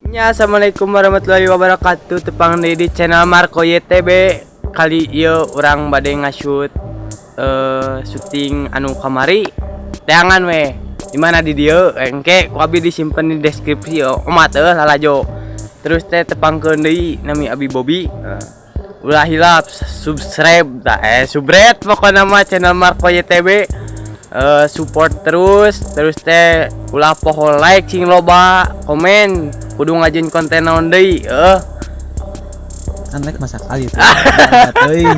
Ya, assalamualaikum warahmatullahi wabarakatuh. Tepang di channel Marco YTB. Kali ieu urang bade ngashoot syuting anu kamari. Teangan we. Di mana di dieu? Engke ku abi disimpen di deskripsi omat lalajo. Terus teh tepangkeun deui nami Abi Bobby. Ulah hilap subscribe subscribe pokoknya nama channel Marco YTB. Support terus teh ulah poho like cing loba komen kudu ngajin konten naon deui kan like masak kali teuing.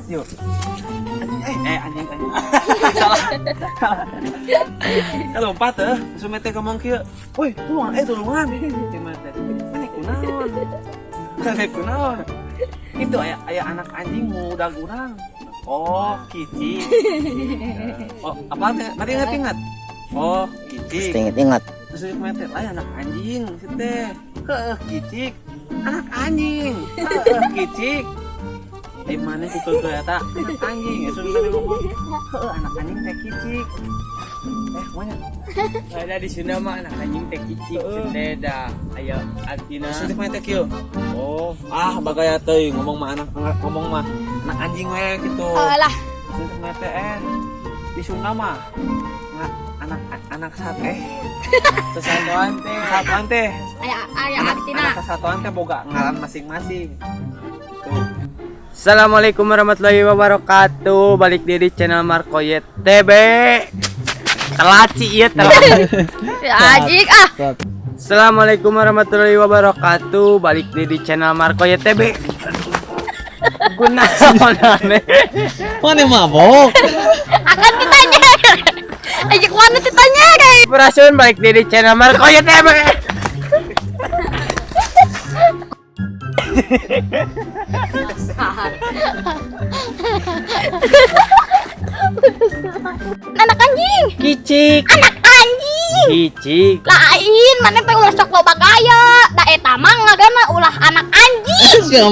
Yuk. Anjing. Salah. Kalau lompat langsung mete ngomong kieu. Woi, tulungan. Cing mete. Mana kunaon? Itu aya anak anjing muda urang. Oh, kicik. Oh, apa teh? Mari ingat. Oh, kicik. Ingat. Terus mete aya anak anjing si teh. Kicik. Anak anjing. Kicik. Di mana sih tuh eta anak anjing ya sudah ngomong anak anjing teh kicik mana ada di Sunda mah anak anjing teh kicik beda ayo artina sentik mah teh kieu bagaya teuing ngomong mah anak anjing we gitu lah sentik mah teh di Sunda mah anak sate satuan teh aya artina anak satuan teh boga ngaran masing-masing tuh. Assalamualaikum warahmatullahi wabarakatuh. Balik di channel Marco YTB. Telaci ieu Ajik Assalamualaikum warahmatullahi wabarakatuh. Balik di channel Marco YTB. Guna naon Mana mabok? Akan ditanya. Ajik mana ditanya guys. Perasun balik di channel Marco YTB. Anak anjing Kicik anak anjing kicik lain mana teh ulah sok loba gaya da eta mah ngagana ulah anak anjing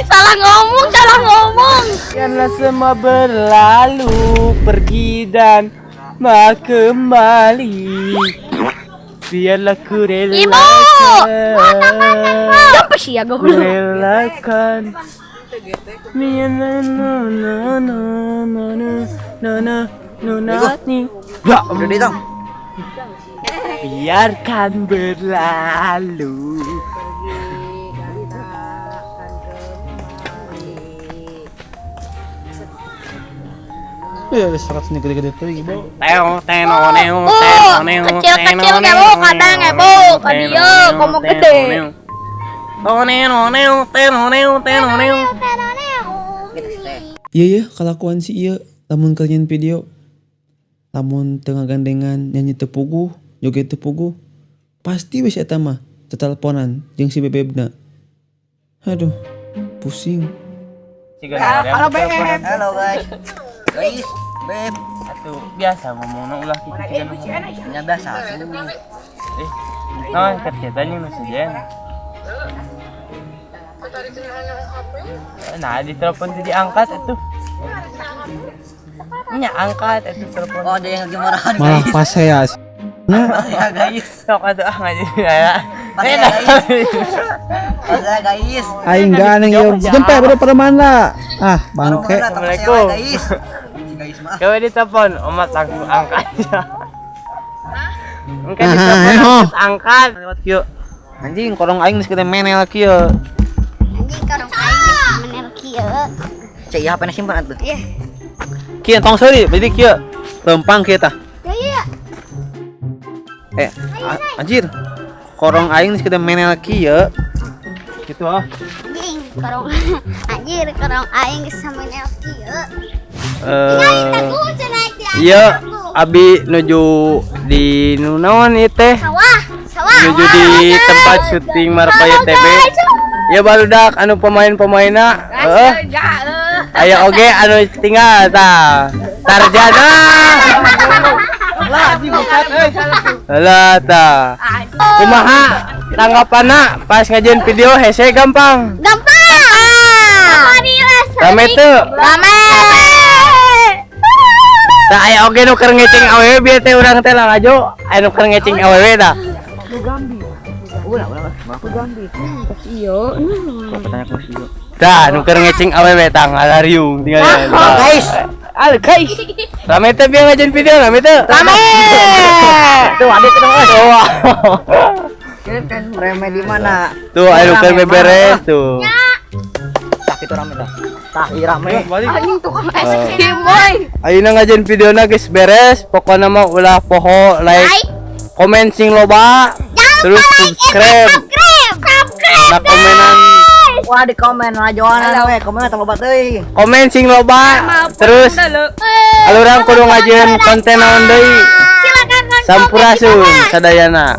salah ngomong biarlah semua berlalu pergi dan tak kembali. Biarlah ku relakan. Apa sih ya Ku relakan. Biarkan berlalu. Ya, serat sini gede-gede tuh ibu. Kecil-kecil kebo kadang kebo kadieu komo gede. Iya kelakuan si iya lamun kalian video lamun tengah gandengan nyanyi tepugu joget tepugu pasti wis eta mah teteleponan jeung si bebebna. Aduh pusing. Halo Beb. Halo guys, Beb. Atuh biasa ngomongna ulah kitu Nya biasa. Naon kerjanya nu sejen. Nah, ditelepon tadi diangkat atuh. Nya angkat atuh telepon. Oh, ada yang lagi marahan Malah guys. pas saya Ya guys. Sok atuh ngaji ya. Pas ya guys. Pas ya guys. aing ganeng ieu jempe pada mana bangke. Assalamualaikum. Guys. Guys mah. Coba ditelepon, omat langsung angkat. Engke ditelepon angkat. Lewat kieu. Anjing korong aing geus kena menel kieu. Anjing karung aing geus menel kieu. Cek ya HP-na simpan atuh. Iya. Kieu tong seuri, jadi kieu. Lempang kieu tah. Ya iya. Anjir. Korong aing geus kita menel kieu. Gitu ah. Anjing, karong anjir karong aing sama Nelki ya. Aku cenah di Iya, abi nuju di nu naon ieu teh? sawah. Nuju di tempat syuting Marco YTB. Ya barudak anu pemain-pemainna. Aya oge anu tinggal tah. Tarjana. Lah, anjing bukan Lah tah. Kumaha tanggapanna pas ngajian video hese gampang. Gampang. Rame teu. Rame. Tah aya oge nu keur ngecing awewe bieu teh urang teh lalajo anu keur ngecing awewe dah. Dah nu keur ngecing awewe tah ngalariung tinggal. Guys. Al guys. Rame teh bieu ngajian video rame teu. Rame. Tuh ada tuh. Wah. Kan remeh di mana? Tuh anu keur beberes tuh. Tak itu rame dah. Tah ieu rame. Anjing tukang es krim boy. Ayeuna ngajian videona geus beres, pokona mah ulah poho like, komen sing loba, terus subscribe. Nah komenan Wah di komen lajoanan we, komen teh loba teuing. komen sing loba, terus alurang kudu ngajian konten naon deui. Silakan Sampurasun sadayana.